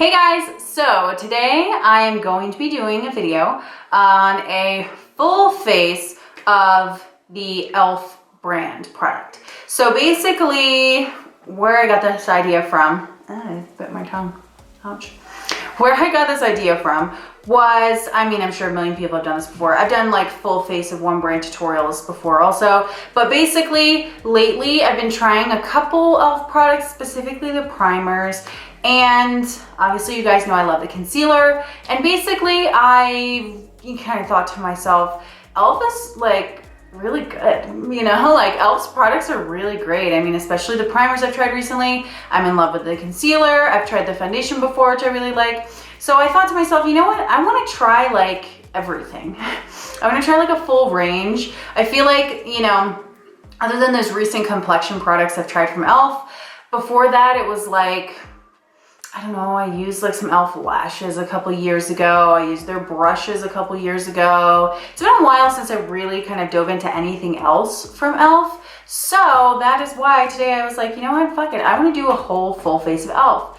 Hey guys, so today I am going to be doing a video on a full face of the E.L.F brand product. So basically, where I got this idea from, I bit my tongue, ouch. Where I got this idea from was, I'm sure a million people have done this before. I've done like full face of one brand tutorials before also, but basically lately I've been trying a couple of products, specifically the primers, and obviously you guys know I love the concealer, and basically I kind of thought to myself, E.L.F is like really good, like E.L.F's products are really great. Especially the primers I've tried recently. I'm in love with the concealer. I've tried the foundation before, which I really like. So I thought to myself, you know what? I want to try like everything. I want to try like a full range. I feel like, other than those recent complexion products I've tried from E.L.F, before that it was like, I don't know, I used like some E.L.F lashes a couple years ago. I used their brushes a couple years ago. It's been a while since I really kind of dove into anything else from E.L.F. So that is why today I was like, you know what, fuck it. I want to do a whole full face of E.L.F.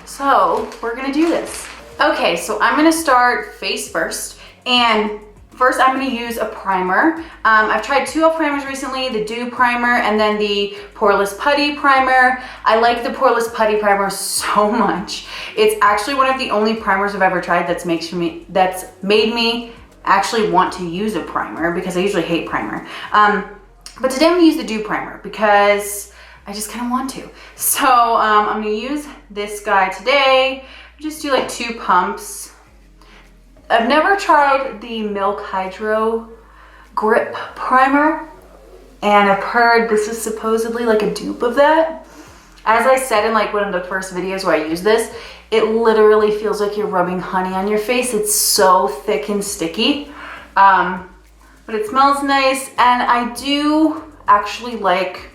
So we're gonna do this. Okay, so I'm gonna start face first. And first, I'm going to use a primer. I've tried two E.L.F primers recently, the Dew primer and then the Poreless Putty primer. I like the Poreless Putty primer so much. It's actually one of the only primers I've ever tried that's made me actually want to use a primer, because I usually hate primer. But today I'm going to use the Dew primer because I just kind of want to. So I'm going to use this guy today. Just do like 2 pumps. I've never tried the Milk Hydro Grip Primer, and I've heard this is supposedly like a dupe of that. As I said in like one of the first videos where I used this, it literally feels like you're rubbing honey on your face. It's so thick and sticky, but it smells nice, and I do actually like,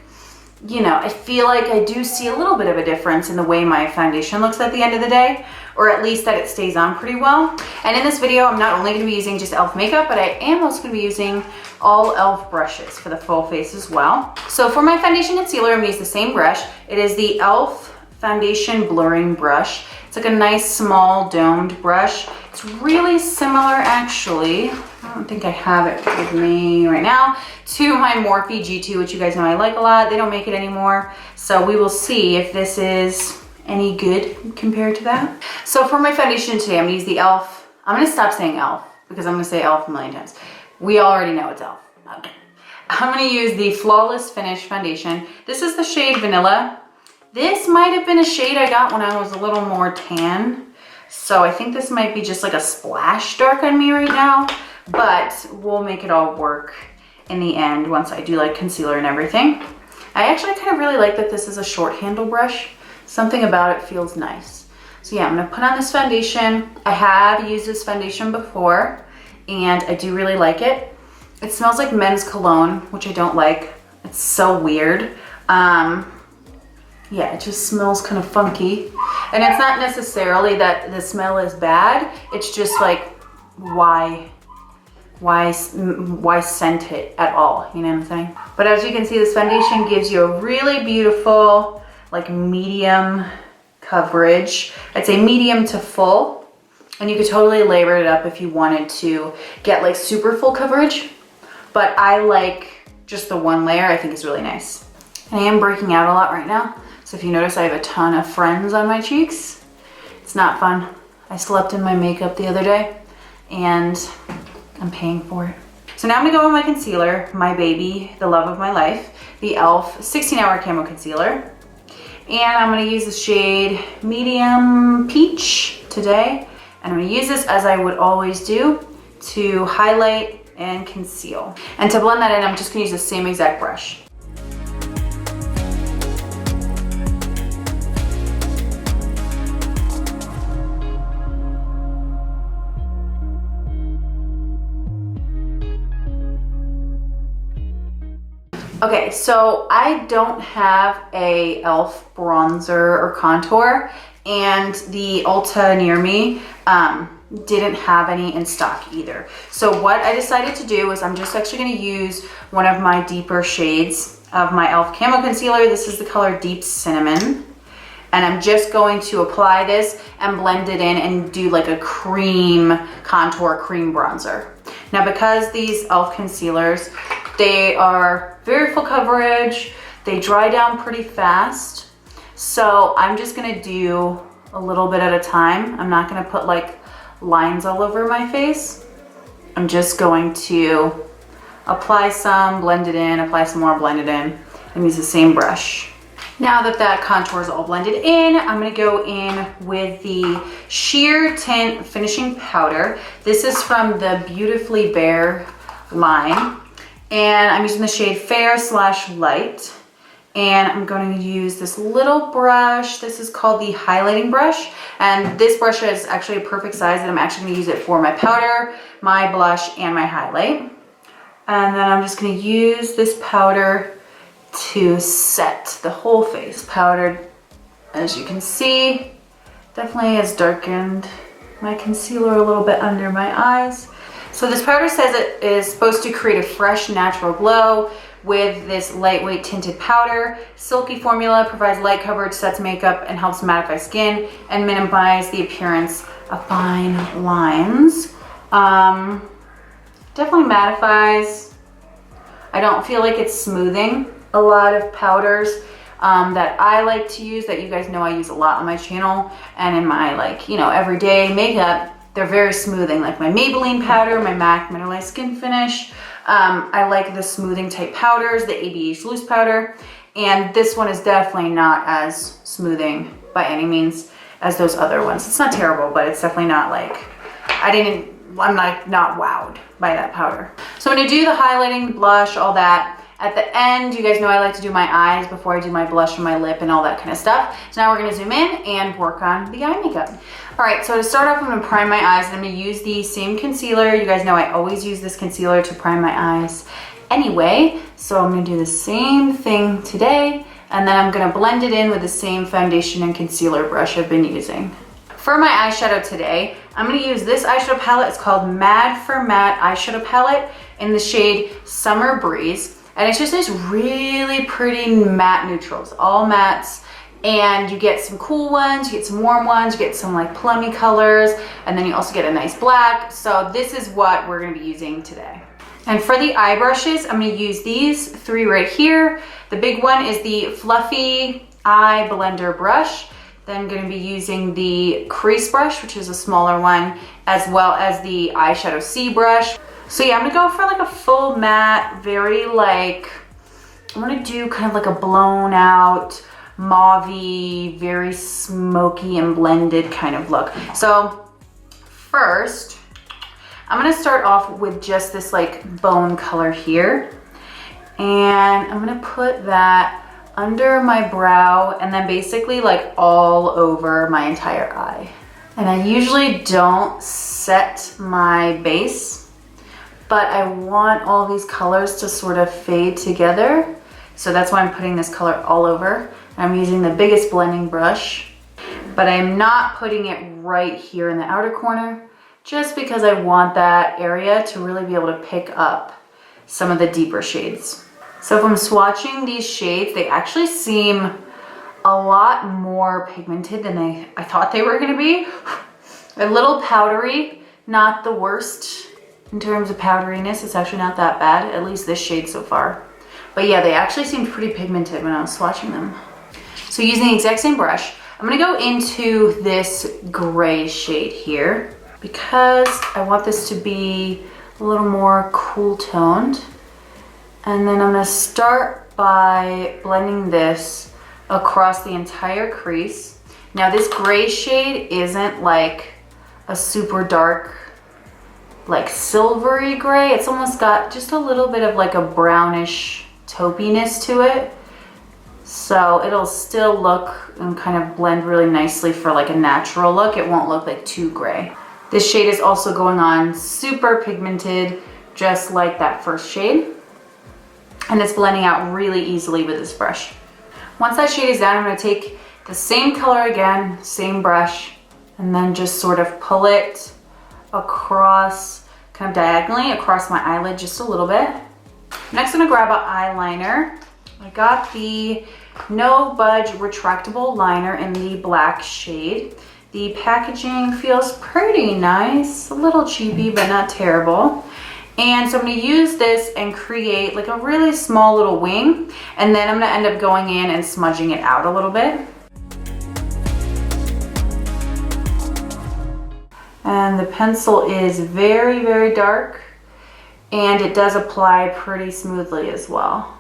I feel like I do see a little bit of a difference in the way my foundation looks at the end of the day, or at least that it stays on pretty well. And in this video, I'm not only going to be using just E.L.F makeup, but I am also going to be using all E.L.F brushes for the full face as well. So for my foundation concealer, I'm going to use the same brush. It is the E.L.F Foundation Blurring Brush. It's like a nice small domed brush. It's really similar, actually, I don't think I have it with me right now, to my Morphe G2, which you guys know I like a lot. They don't make it anymore, so we will see if this is any good compared to that. So for my foundation today, I'm gonna use the E.L.F. I'm gonna stop saying E.L.F because I'm gonna say E.L.F a million times. We already know it's E.L.F. Okay. I'm gonna use the Flawless Finish foundation. This is the shade Vanilla. This might have been a shade I got when I was a little more tan. So I think this might be just like a splash dark on me right now, but we'll make it all work in the end once I do like concealer and everything. I actually kind of really like that this is a short handle brush. Something about it feels nice. So yeah, I'm gonna put on this foundation. I have used this foundation before and I do really like it. It smells like men's cologne, which I don't like. It's so weird. Yeah, it just smells kind of funky. And it's not necessarily that the smell is bad. It's just like, why scent it at all? You know what I'm saying? But as you can see, this foundation gives you a really beautiful, like medium coverage. I'd say medium to full. And you could totally layer it up if you wanted to get like super full coverage. But I like just the one layer. I think it's really nice. And I am breaking out a lot right now. So if you notice, I have a ton of friends on my cheeks. It's not fun. I slept in my makeup the other day and I'm paying for it. So now I'm gonna go with my concealer, my baby, the love of my life, the E.L.F 16-Hour Camo Concealer. And I'm gonna use the shade Medium Peach today. And I'm gonna use this, as I would always do, to highlight and conceal. And to blend that in, I'm just gonna use the same exact brush. Okay, so I don't have a E.L.F bronzer or contour, and the Ulta near me didn't have any in stock either. So what I decided to do is I'm just actually going to use one of my deeper shades of my E.L.F. Camo Concealer. This is the color Deep Cinnamon. And I'm just going to apply this and blend it in and do like a cream contour, cream bronzer. Now, because these E.L.F. concealers, they are very full coverage, they dry down pretty fast. So I'm just gonna do a little bit at a time. I'm not gonna put like lines all over my face. I'm just going to apply some, blend it in, apply some more, blend it in, and use the same brush. Now that that contour is all blended in, I'm gonna go in with the Sheer Tint Finishing Powder. This is from the Beautifully Bare line, and I'm using the shade Fair/Light. And I'm going to use this little brush. This is called the highlighting brush. And this brush is actually a perfect size, and I'm actually going to use it for my powder, my blush, and my highlight. And then I'm just going to use this powder to set the whole face. Powdered, as you can see, definitely has darkened my concealer a little bit under my eyes. So this powder says it is supposed to create a fresh, natural glow with this lightweight tinted powder. Silky formula provides light coverage, sets makeup, and helps mattify skin and minimize the appearance of fine lines. Definitely mattifies. I don't feel like it's smoothing. A lot of powders that I like to use, that you guys know I use a lot on my channel and in my everyday makeup, they're very smoothing, like my Maybelline powder, my MAC Mineralized Skin Finish. I like the smoothing type powders, the ABH loose powder, and this one is definitely not as smoothing by any means as those other ones. It's not terrible, but it's definitely not like, I'm not wowed by that powder. So I'm gonna do the highlighting, blush, all that. At the end, you guys know I like to do my eyes before I do my blush and my lip and all that kind of stuff. So now we're gonna zoom in and work on the eye makeup. All right, so to start off, I'm gonna prime my eyes, and I'm gonna use the same concealer. You guys know I always use this concealer to prime my eyes anyway. So I'm gonna do the same thing today, and then I'm gonna blend it in with the same foundation and concealer brush I've been using. For my eyeshadow today, I'm gonna use this eyeshadow palette. It's called Mad for Matte eyeshadow palette in the shade Summer Breeze. And it's just these really pretty matte neutrals, all mattes. And you get some cool ones, you get some warm ones, you get some like plummy colors, and then you also get a nice black. So this is what we're gonna be using today. And for the eye brushes, I'm gonna use these three right here. The big one is the Fluffy Eye Blender brush. Then I'm gonna be using the crease brush, which is a smaller one, as well as the eyeshadow C brush. So yeah, I'm gonna go for like a full matte, very like, I'm gonna do kind of like a blown out, mauve-y, very smoky and blended kind of look. So first, I'm gonna start off with just this like bone color here. And I'm gonna put that under my brow and then basically like all over my entire eye. And I usually don't set my base, but I want all these colors to sort of fade together. So that's why I'm putting this color all over. I'm using the biggest blending brush, but I'm not putting it right here in the outer corner, just because I want that area to really be able to pick up some of the deeper shades. So if I'm swatching these shades, they actually seem a lot more pigmented than I thought they were gonna be. A little powdery, not the worst. In terms of powderiness, it's actually not that bad, at least this shade so far. But yeah, they actually seemed pretty pigmented when I was swatching them. So using the exact same brush, I'm gonna go into this gray shade here because I want this to be a little more cool toned. And then I'm gonna start by blending this across the entire crease. Now this gray shade isn't like a super dark, like silvery gray. It's almost got just a little bit of like a brownish taupiness to it. So it'll still look and kind of blend really nicely for like a natural look. It won't look like too gray. This shade is also going on super pigmented, just like that first shade. And it's blending out really easily with this brush. Once that shade is down, I'm gonna take the same color again, same brush, and then just sort of pull it across, kind of diagonally across my eyelid just a little bit. Next, I'm gonna grab an eyeliner I got the No Budge retractable liner in the black shade. The packaging feels pretty nice, a little cheapy, but not terrible. And so I'm gonna use this and create like a really small little wing, and then I'm gonna end up going in and smudging it out a little bit. And the pencil is very, very dark, and it does apply pretty smoothly as well.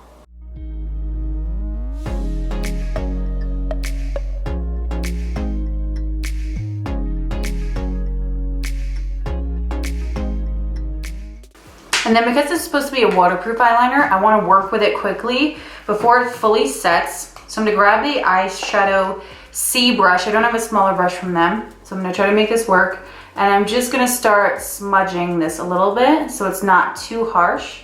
And then because it's supposed to be a waterproof eyeliner, I want to work with it quickly before it fully sets. So I'm going to grab the Eyeshadow C brush. I don't have a smaller brush from them, so I'm going to try to make this work. And I'm just going to start smudging this a little bit so it's not too harsh.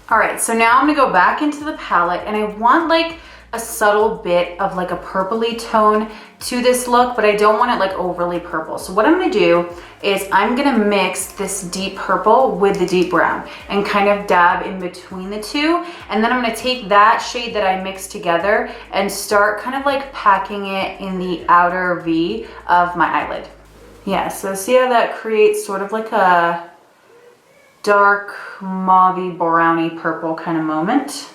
All right, so now I'm going to go back into the palette, and I want like a subtle bit of like a purpley tone to this look, but I don't want it like overly purple. So what I'm gonna do is I'm gonna mix this deep purple with the deep brown and kind of dab in between the two. And then I'm gonna take that shade that I mixed together and start kind of like packing it in the outer V of my eyelid. Yeah, so see how that creates sort of like a dark mauvey browny purple kind of moment.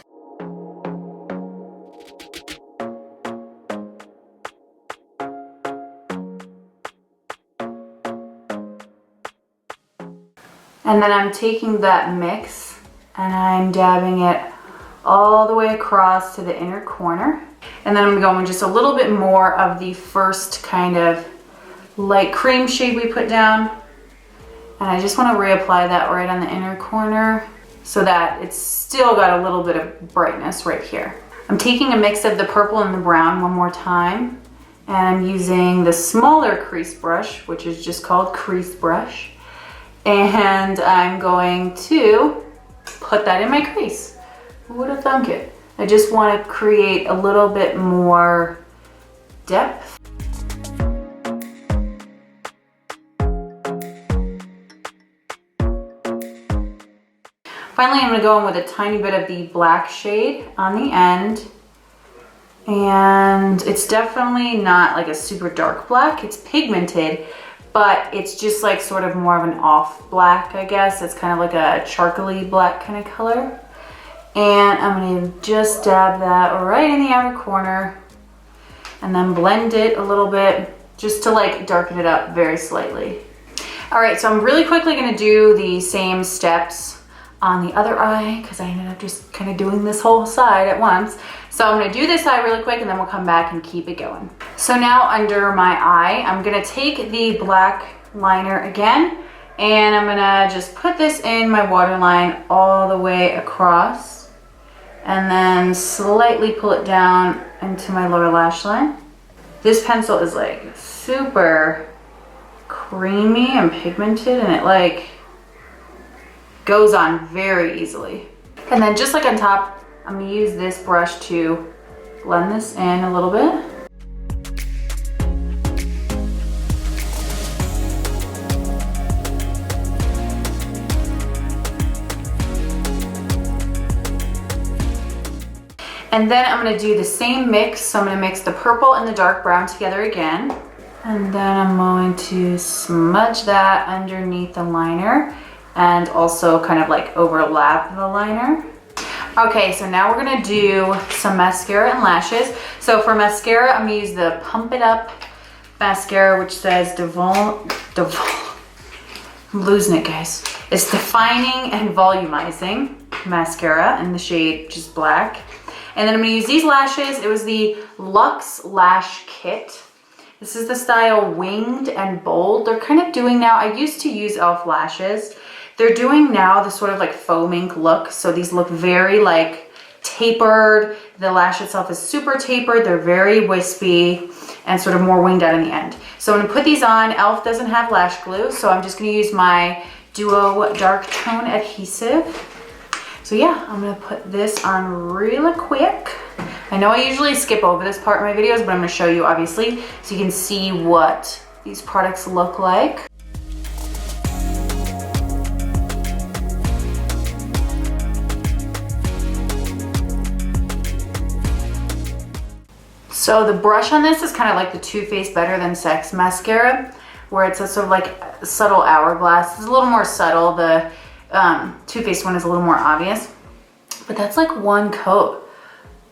And then I'm taking that mix and I'm dabbing it all the way across to the inner corner. And then I'm going just a little bit more of the first kind of light cream shade we put down. And I just want to reapply that right on the inner corner so that it's still got a little bit of brightness right here. I'm taking a mix of the purple and the brown one more time. And I'm using the smaller crease brush, which is just called crease brush. And I'm going to put that in my crease. Who would have thunk it? I just want to create a little bit more depth. Finally, I'm going to go in with a tiny bit of the black shade on the end. And it's definitely not like a super dark black. It's pigmented, but it's just like sort of more of an off black, I guess. It's kind of like a charcoaly black kind of color. And I'm gonna just dab that right in the outer corner and then blend it a little bit just to like darken it up very slightly. All right, so I'm really quickly gonna do the same steps on the other eye because I ended up just kind of doing this whole side at once. So I'm gonna do this eye really quick and then we'll come back and keep it going. So now under my eye, I'm gonna take the black liner again and I'm gonna just put this in my waterline all the way across and then slightly pull it down into my lower lash line. This pencil is like super creamy and pigmented and it like goes on very easily. And then just like on top, I'm gonna use this brush to blend this in a little bit. And then I'm gonna do the same mix. So I'm gonna mix the purple and the dark brown together again. And then I'm going to smudge that underneath the liner and also kind of like overlap the liner. Okay, so now we're gonna do some mascara and lashes. So for mascara, I'm gonna use the Pump It Up mascara, which says I'm losing it, guys. It's defining and volumizing mascara in the shade just black. And then I'm gonna use these lashes. It was the LUXE Lash Kit. This is the style Winged and Bold. They're kind of doing now, I used to use E.L.F lashes. They're doing now the sort of like faux mink look. So these look very like tapered. The lash itself is super tapered. They're very wispy and sort of more winged out in the end. So I'm gonna put these on. E.L.F doesn't have lash glue, so I'm just gonna use my Duo Dark Tone Adhesive. So yeah, I'm gonna put this on really quick. I know I usually skip over this part in my videos, but I'm gonna show you obviously so you can see what these products look like. So the brush on this is kind of like the Too Faced Better Than Sex mascara, where it's a sort of like a subtle hourglass. It's a little more subtle. The Too Faced one is a little more obvious, but that's like one coat.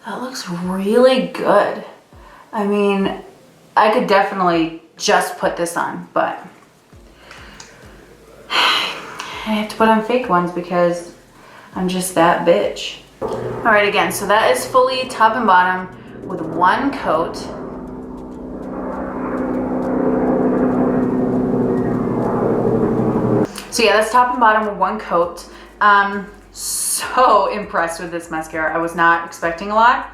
That looks really good. I mean, I could definitely just put this on, but I have to put on fake ones because I'm just that bitch. All right, again, so that is fully top and bottom with one coat. So yeah, that's top and bottom with one coat. So impressed with this mascara. I was not expecting a lot.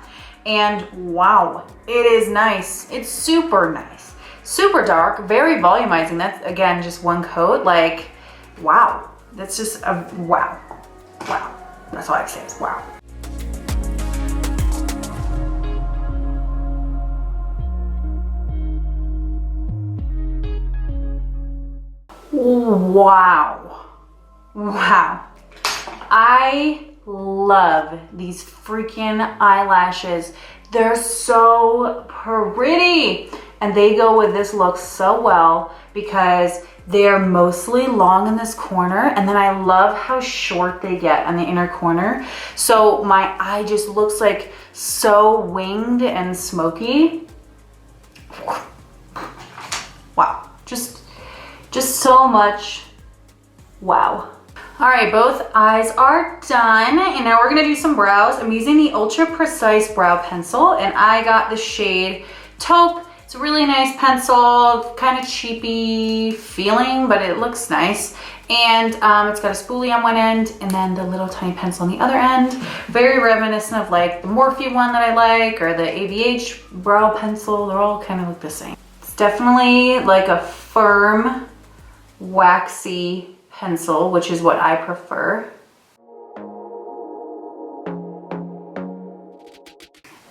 And wow, it is nice. It's super nice. Super dark, very volumizing. That's, again, just one coat. Like, wow. That's just a wow. Wow. That's all I can say is wow. Wow. Wow. I love these freaking eyelashes. They're so pretty. And they go with this look so well because they're mostly long in this corner. And then I love how short they get on the inner corner. So my eye just looks like so winged and smoky. Wow. Just so much wow. All right, both eyes are done, and now we're gonna do some brows. I'm using the Ultra Precise Brow Pencil, and I got the shade Taupe. It's a really nice pencil, kind of cheapy feeling, but it looks nice. And it's got a spoolie on one end, and then the little tiny pencil on the other end. Very reminiscent of like the Morphe one that I like, or the AVH brow pencil. They're all kind of look the same. It's definitely like a firm, waxy pencil, which is what I prefer.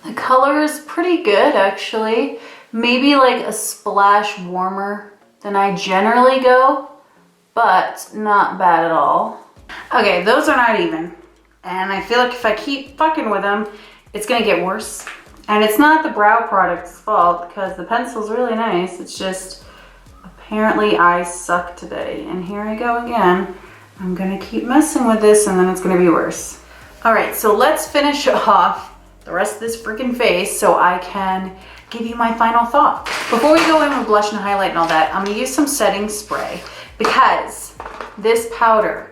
The color is pretty good, actually. Maybe like a splash warmer than I generally go, but not bad at all. Okay, those are not even. And I feel like if I keep fucking with them, it's gonna get worse. And it's not the brow product's fault because the pencil's really nice. It's just, apparently I suck today, and here I go again. I'm gonna keep messing with this and then it's gonna be worse. All right, so let's finish off the rest of this freaking face so I can give you my final thought. Before we go in with blush and highlight and all that, I'm gonna use some setting spray because this powder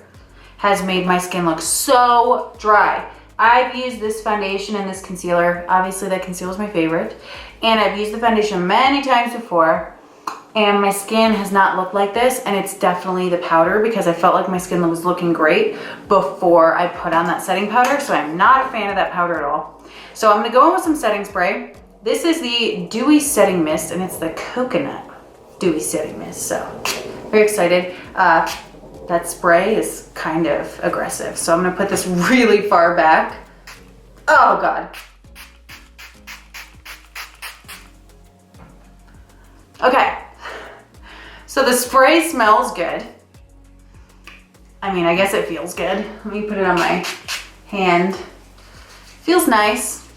has made my skin look so dry. I've used this foundation and this concealer. Obviously that concealer is my favorite. And I've used the foundation many times before, and my skin has not looked like this, and it's definitely the powder because I felt like my skin was looking great before I put on that setting powder, so I'm not a fan of that powder at all. So I'm gonna go in with some setting spray. This is the Dewy Setting Mist, and it's the Coconut Dewy Setting Mist, so very excited. That spray is kind of aggressive, so I'm gonna put this really far back. Oh God. Okay. So the spray smells good. I mean, I guess it feels good. Let me put it on my hand. Feels nice.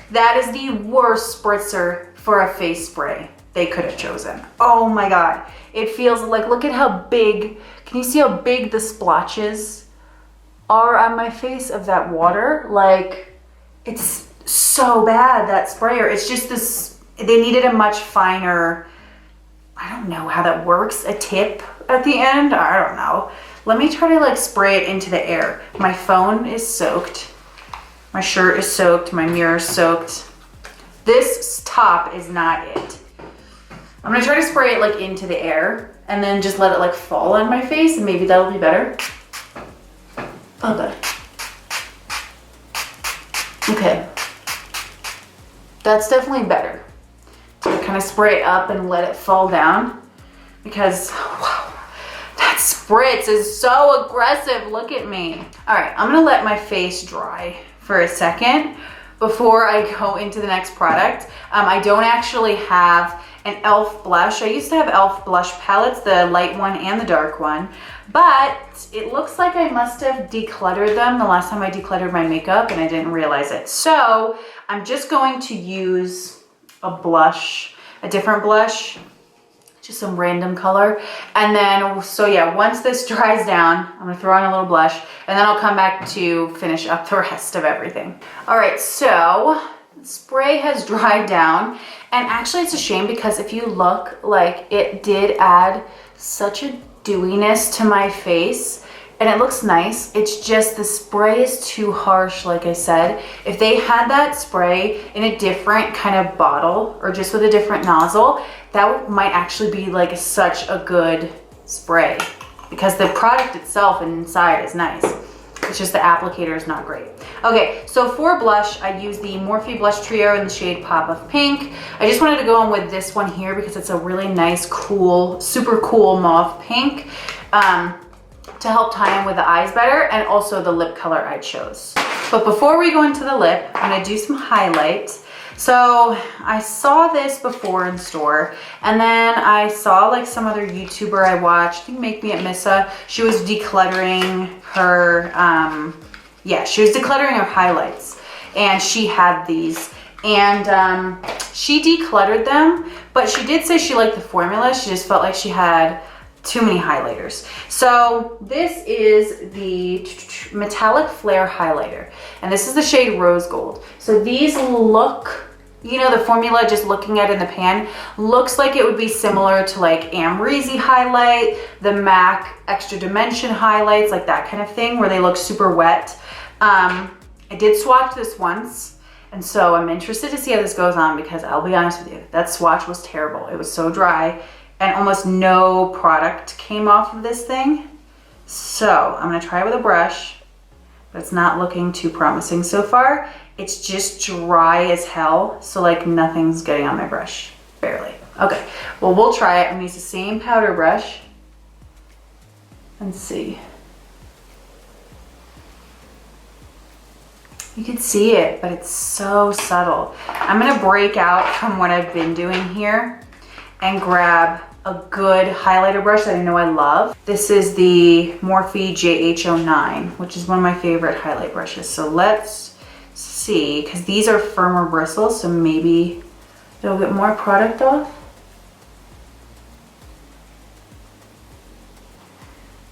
That is the worst spritzer for a face spray they could have chosen. Oh my God. It feels like, look at how big, can you see how big the splotches are on my face of that water? Like, it's so bad, that sprayer. It's just this, they needed a much finer, I don't know how that works, a tip at the end, I don't know. Let me try to like spray it into the air. My phone is soaked. My shirt is soaked, my mirror is soaked. This top is not it. I'm gonna try to spray it like into the air and then just let it like fall on my face, and maybe that'll be better. Oh God. Okay. That's definitely better. To kind of spray it up and let it fall down, because wow, that spritz is so aggressive. Look at me. All right, I'm gonna let my face dry for a second before I go into the next product. I don't actually have an E.L.F blush. I used to have E.L.F blush palettes, the light one and the dark one, but it looks like I must have decluttered them the last time I decluttered my makeup and I didn't realize it. So I'm just going to use a blush, a different blush, just some random color. And then, so yeah, once this dries down, I'm gonna throw on a little blush, and then I'll come back to finish up the rest of everything. All right, so the spray has dried down, and actually it's a shame because if you look, like, it did add such a dewiness to my face, and it looks nice. It's just the spray is too harsh, like I said. If they had that spray in a different kind of bottle or just with a different nozzle, that might actually be like such a good spray because the product itself inside is nice. It's just the applicator is not great. Okay, so for blush, I use the Morphe Blush Trio in the shade Pop of Pink. I just wanted to go on with this one here because it's a really nice, cool, super cool mauve pink to help tie in with the eyes better, and also the lip color I chose. But before we go into the lip, I'm gonna do some highlights. So I saw this before in store, and then I saw like some other YouTuber I watched, I think Make Me at Missa. She was decluttering her, she was decluttering her highlights, and she had these, and she decluttered them, but she did say she liked the formula. She just felt like she had too many highlighters. So this is the Metallic Flare highlighter, and this is the shade Rose Gold. So these look, you know, the formula, just looking at it in the pan, looks like it would be similar to like Amrezy highlight, the MAC Extra Dimension highlights, like that kind of thing, where they look super wet. I did swatch this once, and so I'm interested to see how this goes on, because I'll be honest with you, that swatch was terrible. It was so dry, and almost no product came off of this thing. So I'm gonna try it with a brush, but it's not looking too promising so far. It's just dry as hell, so like nothing's getting on my brush, barely. Okay, well, we'll try it. I'm gonna use the same powder brush and see. You can see it, but it's so subtle. I'm gonna break out from what I've been doing here and grab a good highlighter brush that I know I love. This is the Morphe JH09, which is one of my favorite highlight brushes. So let's see, because these are firmer bristles, so maybe it'll get more product off.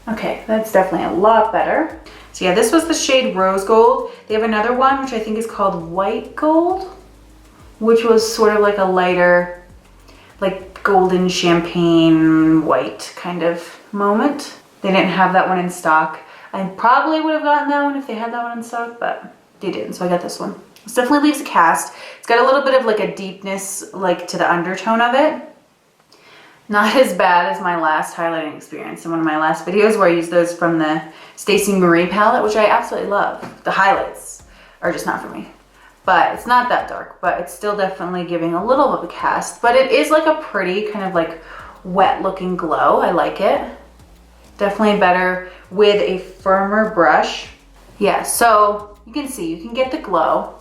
Okay, that's definitely a lot better. So yeah, this was the shade Rose Gold. They have another one, which I think is called White Gold, which was sort of like a lighter, like golden champagne white kind of moment. They didn't have that one in stock. I probably would have gotten that one if they had that one in stock, but they didn't, so I got this one. This definitely leaves a cast. It's got a little bit of like a deepness like to the undertone of it. Not as bad as my last highlighting experience in one of my last videos where I used those from the Stacey Marie palette, which I absolutely love. The highlights are just not for me. But it's not that dark, but it's still definitely giving a little of a cast. But it is like a pretty kind of like wet looking glow. I like it. Definitely better with a firmer brush. Yeah, so you can see, you can get the glow.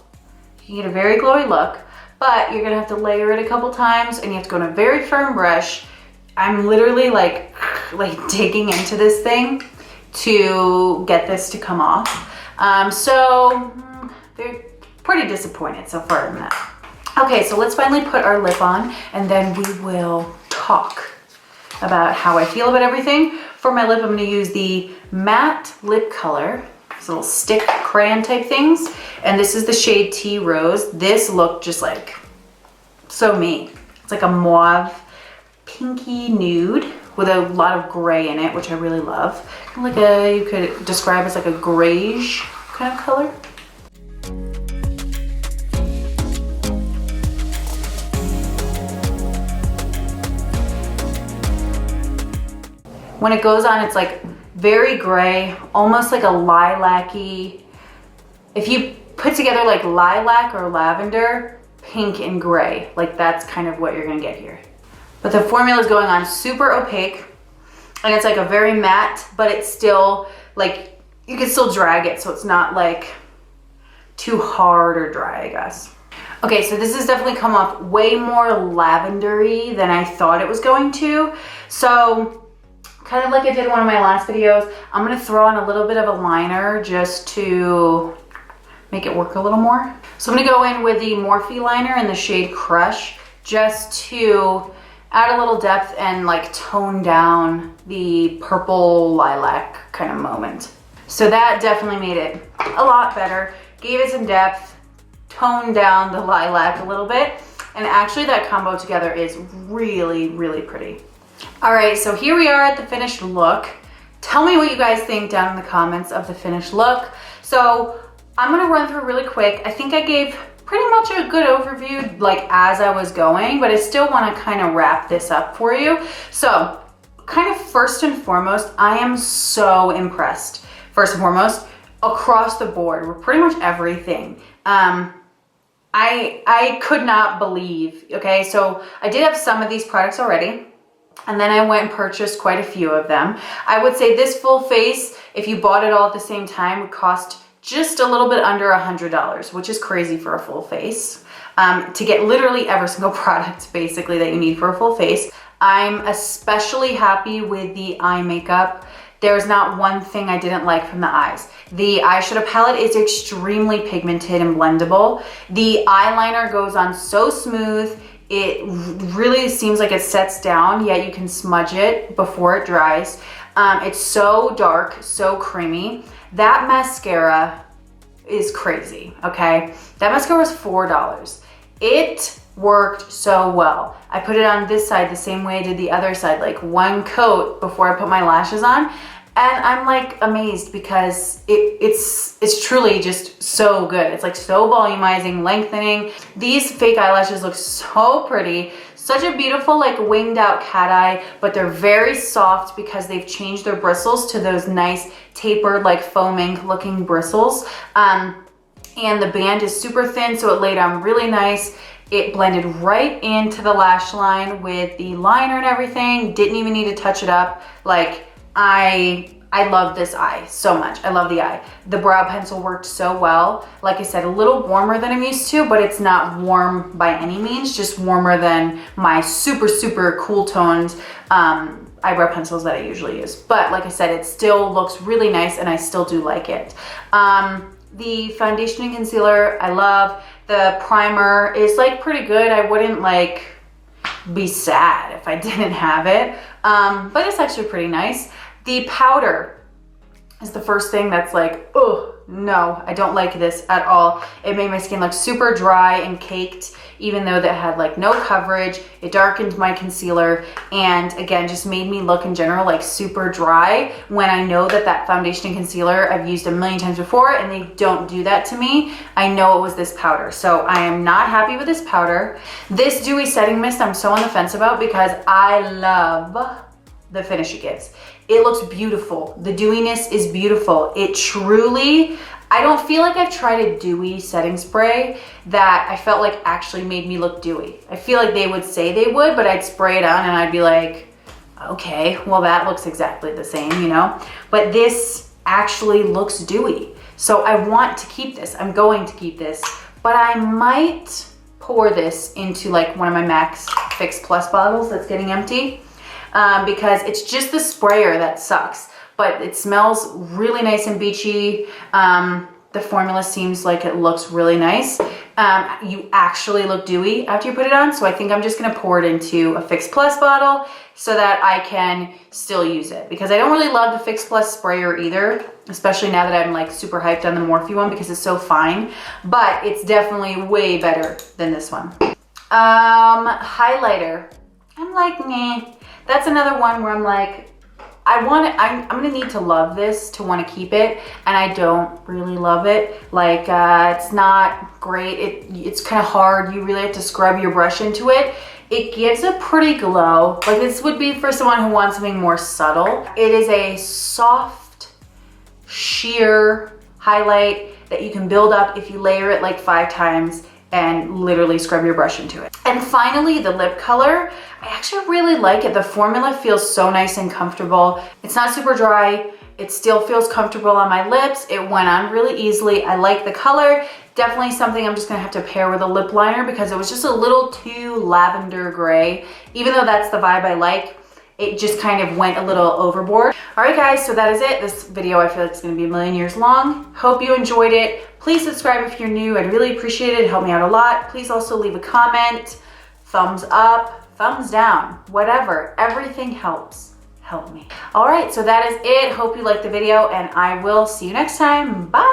You can get a very glowy look, but you're gonna have to layer it a couple times, and you have to go on a very firm brush. I'm literally like digging into this thing to get this to come off. They're pretty disappointed so far in that. Okay, so let's finally put our lip on, and then we will talk about how I feel about everything. For my lip, I'm gonna use the matte lip color, these little stick crayon type things, and this is the shade Tea Rose. This look just like so me. It's like a mauve, pinky nude with a lot of gray in it, which I really love. Like you could describe as like a grayish kind of color. When it goes on, it's like very gray, almost like a lilac-y. If you put together like lilac or lavender, pink and gray, like that's kind of what you're gonna get here. But the formula is going on super opaque, and it's like a very matte, but it's still like, you can still drag it, so it's not like too hard or dry, I guess. Okay, so this has definitely come off way more lavendery than I thought it was going to. So, kind of like I did in one of my last videos, I'm gonna throw on a little bit of a liner just to make it work a little more. So I'm gonna go in with the Morphe liner in the shade Crush, just to add a little depth and like tone down the purple lilac kind of moment. So that definitely made it a lot better, gave it some depth, toned down the lilac a little bit, and actually that combo together is really, really pretty. All right, so here we are at the finished look. Tell me what you guys think down in the comments of the finished look. So I'm gonna run through really quick. I think I gave pretty much a good overview like as I was going, but I still wanna kind of wrap this up for you. So kind of first and foremost, I am so impressed. First and foremost, across the board, with pretty much everything. I could not believe, okay? So I did have some of these products already, and then I went and purchased quite a few of them. I would say this full face, if you bought it all at the same time, would cost just a little bit under $100, which is crazy for a full face. To get literally every single product basically that you need for a full face. I'm especially happy with the eye makeup. There's not one thing I didn't like from the eyes. The eyeshadow palette is extremely pigmented and blendable. The eyeliner goes on so smooth. It really seems like it sets down, yet you can smudge it before it dries. It's so dark, so creamy. That mascara is crazy, okay? That mascara was $4. It worked so well. I put it on this side the same way I did the other side, like one coat before I put my lashes on. And I'm like amazed because it's truly just so good. It's like so volumizing, lengthening. These fake eyelashes look so pretty. Such a beautiful like winged out cat eye, but they're very soft because they've changed their bristles to those nice tapered like foaming looking bristles. And the band is super thin, so it laid on really nice. It blended right into the lash line with the liner and everything. Didn't even need to touch it up. Like I love this eye so much. I love the eye. The brow pencil worked so well. Like I said, a little warmer than I'm used to, but it's not warm by any means, just warmer than my super, super cool toned eyebrow pencils that I usually use. But like I said, it still looks really nice and I still do like it. The foundation and concealer, I love. The primer is like pretty good. I wouldn't like be sad if I didn't have it, but it's actually pretty nice. The powder is the first thing that's like, oh no, I don't like this at all. It made my skin look super dry and caked, even though that had like no coverage. It darkened my concealer and again, just made me look in general like super dry when I know that that foundation and concealer I've used a million times before and they don't do that to me. I know it was this powder. So I am not happy with this powder. This dewy setting mist I'm so on the fence about because I love the finish it gives. It looks beautiful. The dewiness is beautiful. It truly, I don't feel like I've tried a dewy setting spray that I felt like actually made me look dewy. I feel like they would say they would, but I'd spray it on and I'd be like, okay, well that looks exactly the same, you know? But this actually looks dewy. So I want to keep this. I'm going to keep this, but I might pour this into like one of my Max Fix Plus bottles that's getting empty. Because it's just the sprayer that sucks, but it smells really nice and beachy. The formula seems like it looks really nice. You actually look dewy after you put it on, so I think I'm just gonna pour it into a Fix Plus bottle so that I can still use it, because I don't really love the Fix Plus sprayer either, especially now that I'm like super hyped on the Morphe one because it's so fine, but it's definitely way better than this one. Highlighter, I'm like, nah. That's another one where I'm like, I'm gonna need to love this to want to keep it, and I don't really love it. Like, it's not great. It's kind of hard. You really have to scrub your brush into it. It gives a pretty glow. Like, this would be for someone who wants something more subtle. It is a soft, sheer highlight that you can build up if you layer it like 5 times and literally scrub your brush into it. And finally, the lip color. I actually really like it. The formula feels so nice and comfortable. It's not super dry. It still feels comfortable on my lips. It went on really easily. I like the color. Definitely something I'm just gonna have to pair with a lip liner because it was just a little too lavender gray. Even though that's the vibe I like, it just kind of went a little overboard. All right guys, so that is it. This video I feel like it's gonna be a million years long. Hope you enjoyed it. Please subscribe if you're new. I'd really appreciate it. It'd help me out a lot. Please also leave a comment, thumbs up, thumbs down, whatever. Everything helps. Help me. All right, so that is it. Hope you liked the video and I will see you next time. Bye.